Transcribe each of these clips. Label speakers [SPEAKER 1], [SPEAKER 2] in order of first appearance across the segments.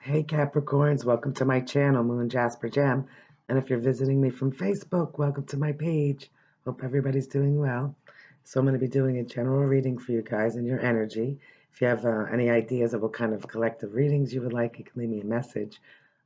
[SPEAKER 1] Hey Capricorns, welcome to my channel, Moon Jasper Gem. And if you're visiting me from Facebook, welcome to my page. Hope everybody's doing well. So I'm going to be doing a general reading for you guys and your energy. If you have any ideas of what kind of collective readings you would like, you can leave me a message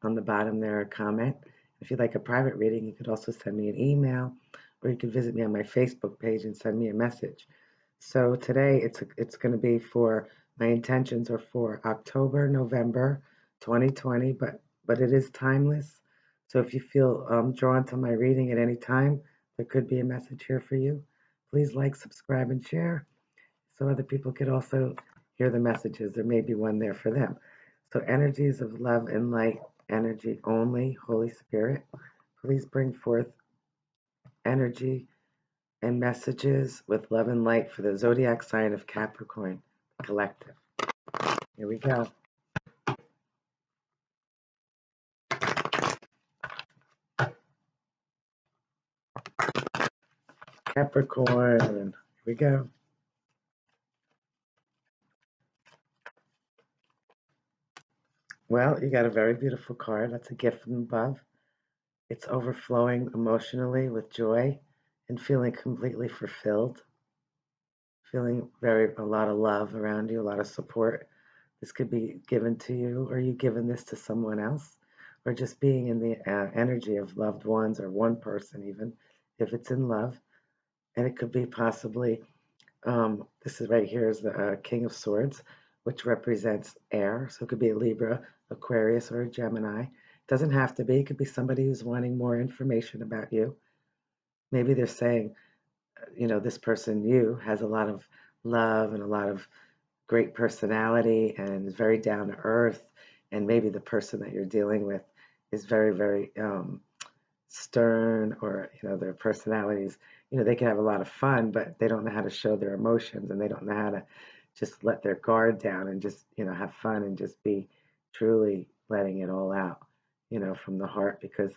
[SPEAKER 1] on the bottom there, a comment. If you'd like a private reading, you could also send me an email, or you can visit me on my Facebook page and send me a message. So today it's going to be for, my intentions are for October, November 2020, but it is timeless. So if you feel drawn to my reading at any time, there could be a message here for you. Please like, subscribe, and share so other people could also hear the messages. There may be one there for them. So energies of love and light, energy only, Holy Spirit, please bring forth energy and messages with love and light for the zodiac sign of Capricorn, the collective. Here we go. Capricorn, here we go. Well, you got a very beautiful card. That's a gift from above. It's overflowing emotionally with joy and feeling completely fulfilled. Feeling a lot of love around you, a lot of support. This could be given to you, or you giving this to someone else, or just being in the energy of loved ones or one person, even if it's in love. And it could be possibly, this is right here is the King of Swords, which represents air. So it could be a Libra, Aquarius, or a Gemini. It doesn't have to be. It could be somebody who's wanting more information about you. Maybe they're saying, this person, you, has a lot of love and a lot of great personality and is very down to earth. And maybe the person that you're dealing with is very, very stern, or their personalities, they can have a lot of fun, but they don't know how to show their emotions, and they don't know how to just let their guard down and just have fun and just be truly letting it all out, from the heart, because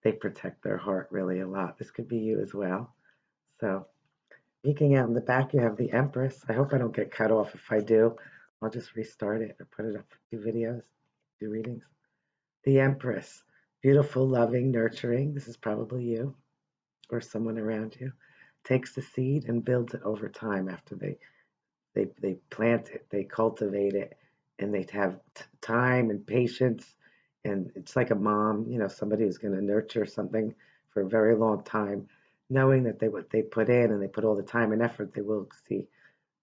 [SPEAKER 1] they protect their heart really a lot. This could be you as well. So peeking out in the back, you have the Empress. I hope I don't get cut off. If I do, I'll just restart it or put it up for 2 videos, 2 readings. The Empress, beautiful, loving, nurturing. This is probably you or someone around you. Takes the seed and builds it over time after they plant it, they cultivate it, and they have time and patience. And it's like a mom, somebody who's going to nurture something for a very long time, knowing that what they put in and they put all the time and effort, they will see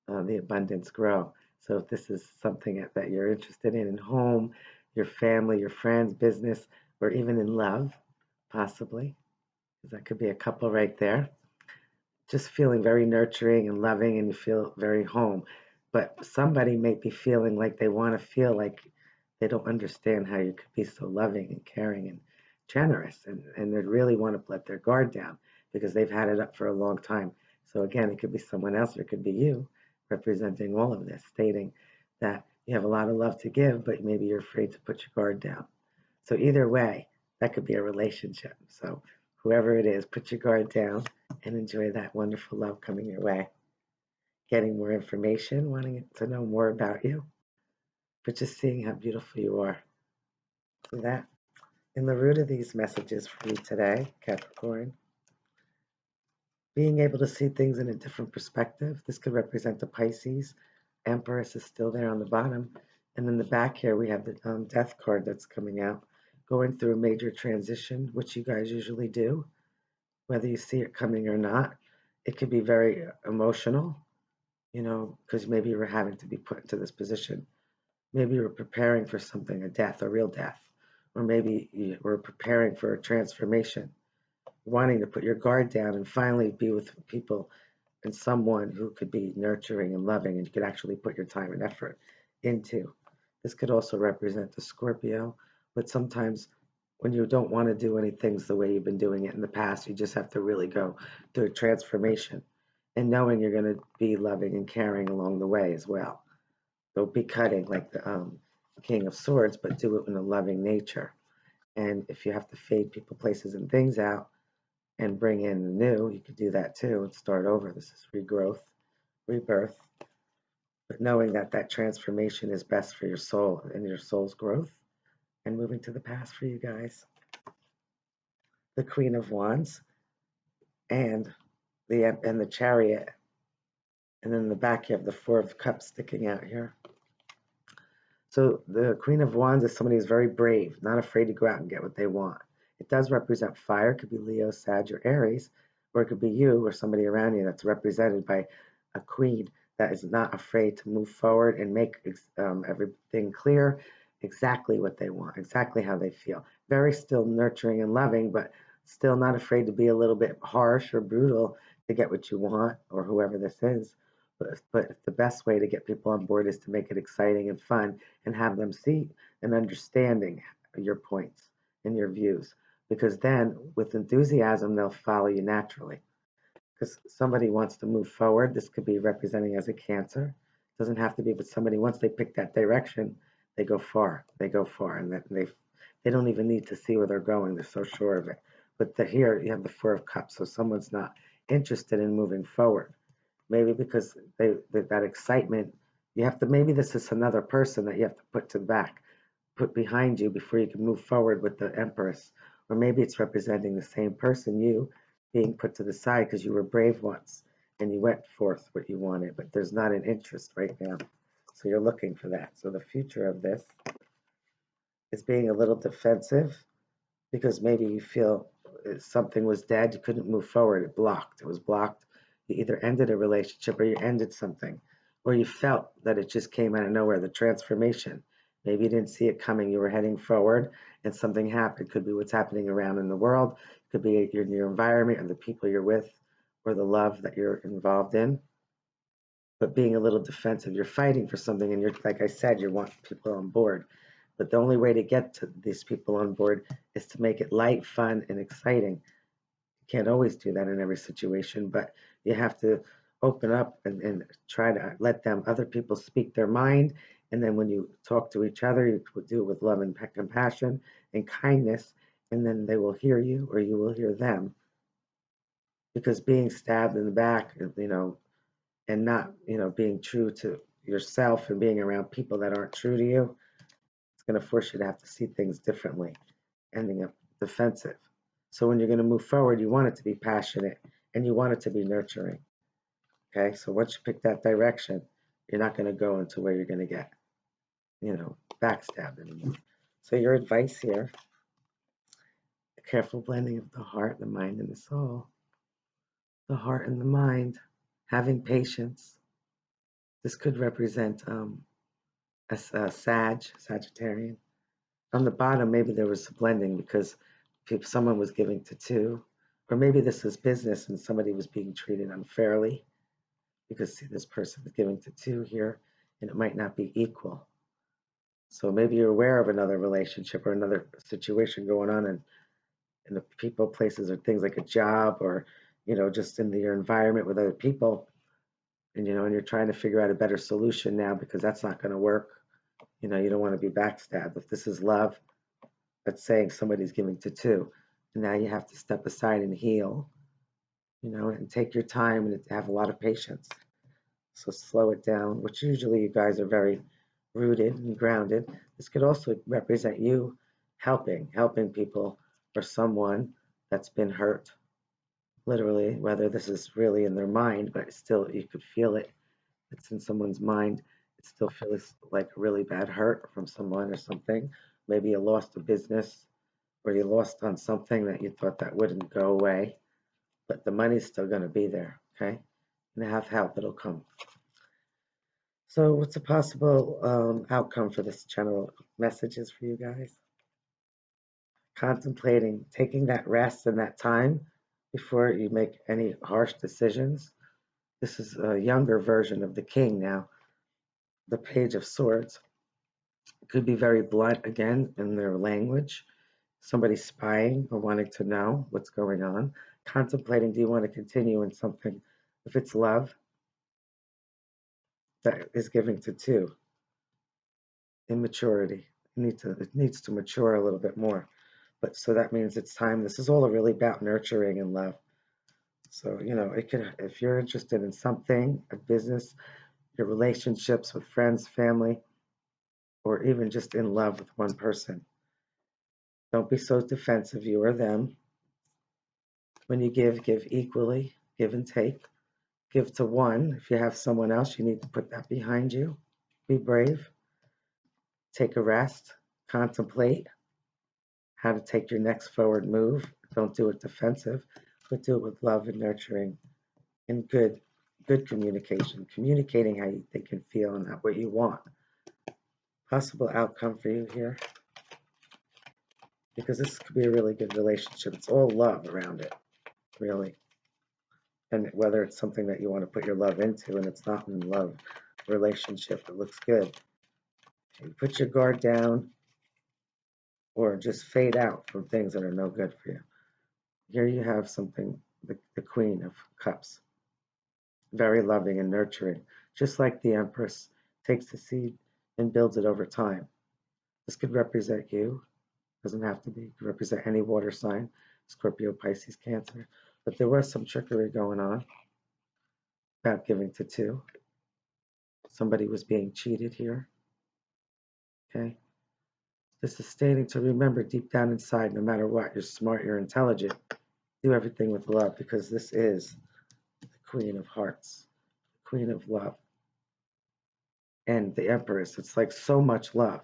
[SPEAKER 1] the abundance grow. So if this is something that you're interested in home, your family, your friends, business, or even in love, possibly, because that could be a couple right there, just feeling very nurturing and loving, and you feel very home. But somebody may be feeling like they want to feel like they don't understand how you could be so loving and caring and generous, and they really want to let their guard down because they've had it up for a long time. So again, it could be someone else or it could be you representing all of this, stating that you have a lot of love to give, but maybe you're afraid to put your guard down. So either way, that could be a relationship. So whoever it is, put your guard down and enjoy that wonderful love coming your way. Getting more information, wanting to know more about you, but just seeing how beautiful you are. See that? In the root of these messages for you today, Capricorn, being able to see things in a different perspective. This could represent the Pisces. Empress is still there on the bottom. And in the back here, we have the Death card that's coming out, going through a major transition, which you guys usually do, whether you see it coming or not. It could be very emotional, because maybe you were having to be put into this position. Maybe you were preparing for something, a death, a real death. Or maybe you were preparing for a transformation, wanting to put your guard down and finally be with people and someone who could be nurturing and loving, and you could actually put your time and effort into. This could also represent the Scorpio, but sometimes when you don't want to do any things the way you've been doing it in the past, you just have to really go through a transformation, and knowing you're going to be loving and caring along the way as well. So be cutting like the King of Swords, but do it in a loving nature. And if you have to fade people, places, and things out and bring in the new, you could do that too and start over. This is regrowth, rebirth, but knowing that that transformation is best for your soul and your soul's growth. And moving to the past for you guys, the Queen of Wands and the Chariot, and then in the back you have the Four of Cups sticking out here. So the Queen of Wands is somebody who's very brave, not afraid to go out and get what they want. It does represent fire. It could be Leo, Sag, or Aries, or it could be you or somebody around you that's represented by a queen that is not afraid to move forward and make everything clear, exactly what they want, exactly how they feel. Very still nurturing and loving, but still not afraid to be a little bit harsh or brutal to get what you want, or whoever this is. But the best way to get people on board is to make it exciting and fun and have them see and understanding your points and your views. Because then, with enthusiasm, they'll follow you naturally. Because somebody wants to move forward, this could be representing as a Cancer. It doesn't have to be, but somebody, once they pick that direction, they go far. They go far, and they don't even need to see where they're going. They're so sure of it. But here you have the Four of Cups, so someone's not interested in moving forward. Maybe because that excitement, you have to, maybe this is another person that you have to put behind you before you can move forward with the Empress. Or maybe it's representing the same person, you being put to the side because you were brave once and you went forth what you wanted, but there's not an interest right now. So you're looking for that. So the future of this is being a little defensive because maybe you feel something was dead, you couldn't move forward, it was blocked. You either ended a relationship or you ended something, or you felt that it just came out of nowhere, the transformation. Maybe you didn't see it coming, you were heading forward and something happened. It could be what's happening around in the world, it could be your environment or the people you're with or the love that you're involved in. But being a little defensive, you're fighting for something and you're, like I said, you want people on board. But the only way to get to these people on board is to make it light, fun, and exciting. You can't always do that in every situation, but you have to open up and try to let other people speak their mind. And then when you talk to each other, you do it with love and compassion and kindness, and then they will hear you or you will hear them. Because being stabbed in the back, and not, being true to yourself and being around people that aren't true to you, it's going to force you to have to see things differently, ending up defensive. So when you're going to move forward, you want it to be passionate and you want it to be nurturing. Okay, so once you pick that direction, you're not going to go into where you're going to get, backstabbed anymore. So your advice here: a careful blending of the heart, the mind, and the soul. The heart and the mind, having patience. This could represent a Sagittarian. On the bottom, maybe there was a blending because someone was giving to two, or maybe this was business and somebody was being treated unfairly because see, this person is giving to two here, and it might not be equal. So maybe you're aware of another relationship or another situation going on in the people, places, or things like a job, or just in your environment with other people, and and you're trying to figure out a better solution now because that's not going to work. You don't want to be backstabbed. If this is love, that's saying somebody's giving to two. And now you have to step aside and heal, and take your time and have a lot of patience. So slow it down, which usually you guys are very rooted and grounded. This could also represent you helping people or someone that's been hurt, literally, whether this is really in their mind, but still you could feel it. It's in someone's mind. It still feels like a really bad hurt from someone or something. Maybe you lost a business or you lost on something that you thought that wouldn't go away, but the money's still going to be there, okay? And have help, it'll come. So what's a possible outcome for this general messages for you guys? Contemplating, taking that rest and that time before you make any harsh decisions. This is a younger version of the king now, the Page of Swords. Could be very blunt again in their language. Somebody spying or wanting to know what's going on. Contemplating, do you want to continue in something? If it's love, that is giving to two. Immaturity. It needs to mature a little bit more. But so that means it's time. This is all really about nurturing and love. So, it can, if you're interested in something, a business, your relationships with friends, family, or even just in love with one person, Don't be so defensive, you or them. When you give equally, give and take. Give to one. If you have someone else, you need to put that behind you. Be brave. Take a rest. Contemplate how to take your next forward move. Don't do it defensive, but do it with love and nurturing and good communication. Communicating how you think and feel and what you want. Possible outcome for you here, because this could be a really good relationship. It's all love around it, really. And whether it's something that you want to put your love into and it's not in love relationship, it looks good. You put your guard down or just fade out from things that are no good for you. Here you have something, the Queen of Cups, very loving and nurturing, just like the Empress takes the seed and builds it over time. This could represent you, doesn't have to be, it could represent any water sign, Scorpio, Pisces, Cancer. But there was some trickery going on about giving to two. Somebody was being cheated here. Okay. This is stating to remember deep down inside, no matter what, you're smart, you're intelligent, do everything with love, because this is the Queen of Hearts, Queen of Love, and the Empress. It's like so much love.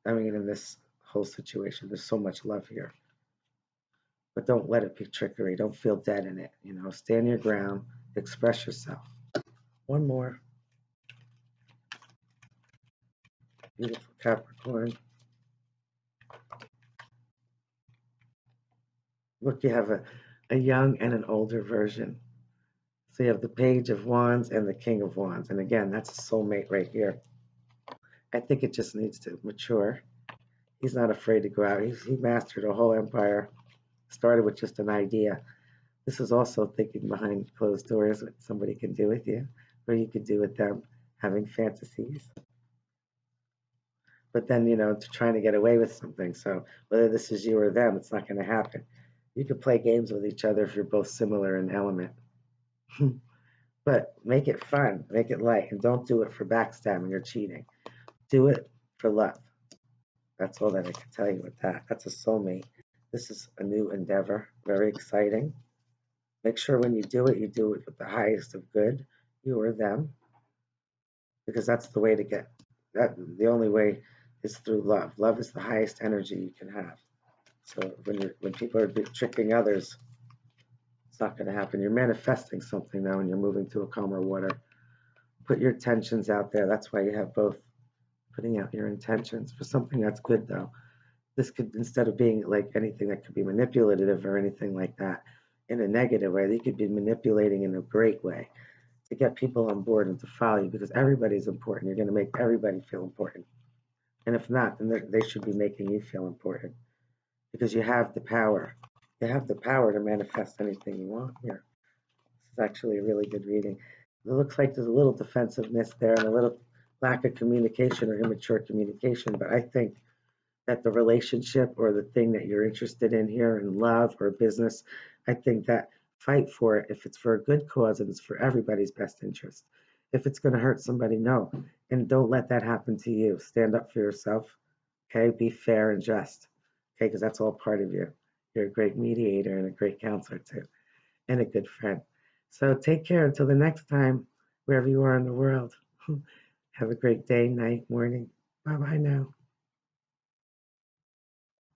[SPEAKER 1] I mean, in this whole situation, there's so much love here. But don't let it be trickery. Don't feel dead in it. Stand your ground, express yourself. One more. Beautiful Capricorn. Look, you have a young and an older version. So you have the Page of Wands and the King of Wands. And again, that's a soulmate right here. I think it just needs to mature. He's not afraid to go out. He mastered a whole empire, started with just an idea. This is also thinking behind closed doors what somebody can do with you, or you could do with them, having fantasies. But then, trying to get away with something. So whether this is you or them, it's not going to happen. You could play games with each other if you're both similar in element. But make it fun, make it light, and don't do it for backstabbing or cheating. Do it for love. That's all that I can tell you with that. That's a soulmate. This is a new endeavor, very exciting. Make sure when you do it with the highest of good, you or them, because that's the way to get that. The only way is through love. Love is the highest energy you can have. So when people are tricking others, it's not going to happen. You're manifesting something now, and you're moving to a calmer water. Put your intentions out there. That's why you have both. Putting out your intentions for something that's good, though. This could, instead of being like anything that could be manipulative or anything like that in a negative way, they could be manipulating in a great way to get people on board and to follow you, because everybody's important. You're going to make everybody feel important. And if not, then they should be making you feel important, because you have the power. You have the power to manifest anything you want here. This is actually a really good reading. It looks like there's a little defensiveness there and a little lack of communication or immature communication, but I think that the relationship or the thing that you're interested in here in love or business, I think that fight for it if it's for a good cause and it's for everybody's best interest. If it's going to hurt somebody, no. And don't let that happen to you. Stand up for yourself. Okay. Be fair and just. Okay. Because that's all part of you. You're a great mediator and a great counselor, too, and a good friend. So take care until the next time, wherever you are in the world. Have a great day, night, morning. Bye bye now.